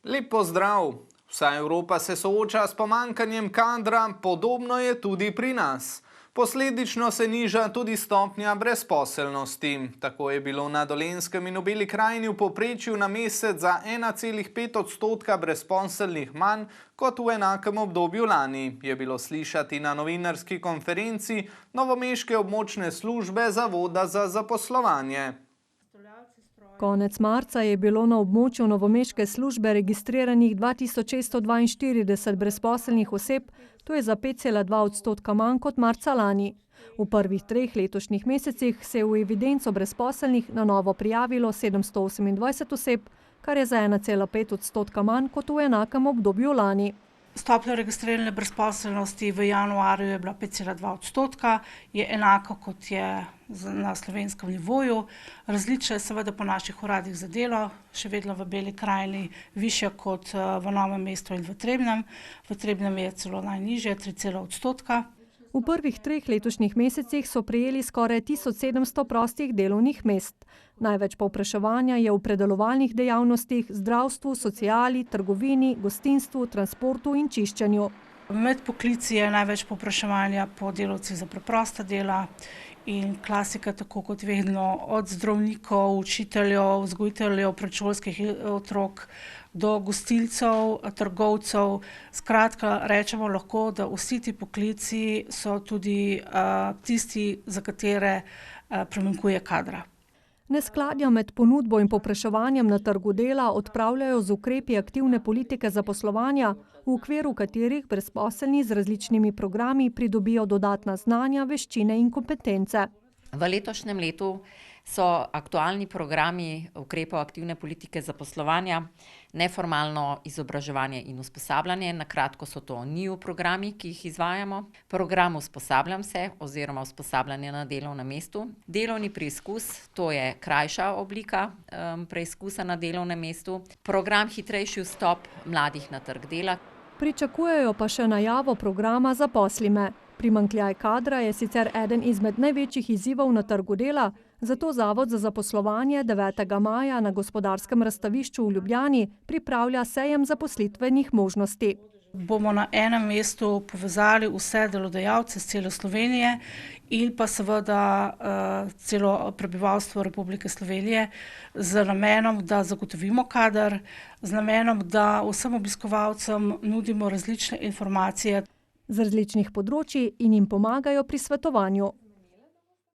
Lep pozdrav! Vsa Evropa se sooča s pomanjkanjem kadra, podobno je tudi pri nas. Posledično se niža tudi stopnja brezposelnosti. Tako je bilo na Dolenjskem in v Beli krajini v povprečju na mesec za 1,5% brezposelnih manj kot v enakem obdobju lani, je bilo slišati na novinarski konferenci novomeške območne službe Zavoda za zaposlovanje. Konec marca je bilo na območju novomeške službe registriranih 2642 brezposelnih oseb, to je za 5,2% manj kot marca lani. V prvih 3 letošnjih mesecih se je v evidenco brezposelnih na novo prijavilo 728 oseb, kar je za 1,5% manj kot v enakem obdobju lani. Stopnja registrirane brezposelnosti v januarju je bila 5,2%, je enako kot je na slovenskem nivoju. Različna je seveda po naših uradih za delo, še vedno v Beli krajini višja kot v Novem mestu in v Trebnjem. V Trebnjem je celo najnižje, 3,1%. V prvih 3 letošnjih mesecih so prejeli skoraj 1700 prostih delovnih mest. Največ povpraševanja je v predelovalnih dejavnostih, zdravstvu, sociali, trgovini, gostinstvu, transportu in čiščenju. Med poklici je največ povpraševanja po delavcih za preprosta dela in klasika, tako kot vedno, od zdravnikov, učiteljev, vzgojiteljev predšolskih otrok do gostilcev, trgovcev. Skratka, rečemo lahko, da vsi ti poklici so tudi tisti, za katere primanjkuje kadra. Neskladja med ponudbo in povpraševanjem na trgu dela odpravljajo z ukrepi aktivne politike zaposlovanja, v okviru katerih brezposelni z različnimi programi pridobijo dodatna znanja, veščine in kompetence. V letošnjem letu so aktualni programi ukrepov aktivne politike zaposlovanja, neformalno izobraževanje in usposabljanje, na kratko so to NIU programi, ki jih izvajamo, program Usposabljam se oziroma usposabljanje na delovnem mestu, delovni preizkus, to je krajša oblika preizkusa na delovnem mestu, program Hitrejši vstop mladih na trg dela. Pričakujejo pa še najavo programa Zaposli me. Primanjkljaj kadra je sicer eden izmed največjih izzivov na trgu dela, zato Zavod za zaposlovanje 9. maja na Gospodarskem razstavišču v Ljubljani pripravlja sejem zaposlitvenih možnosti. Bomo na enem mestu povezali vse delodajalce z cele Slovenije in pa seveda celo prebivalstvo Republike Slovenije z namenom, da zagotovimo kader, z namenom, da vsem obiskovalcem nudimo različne informacije z različnih področij in jim pomagajo pri svetovanju.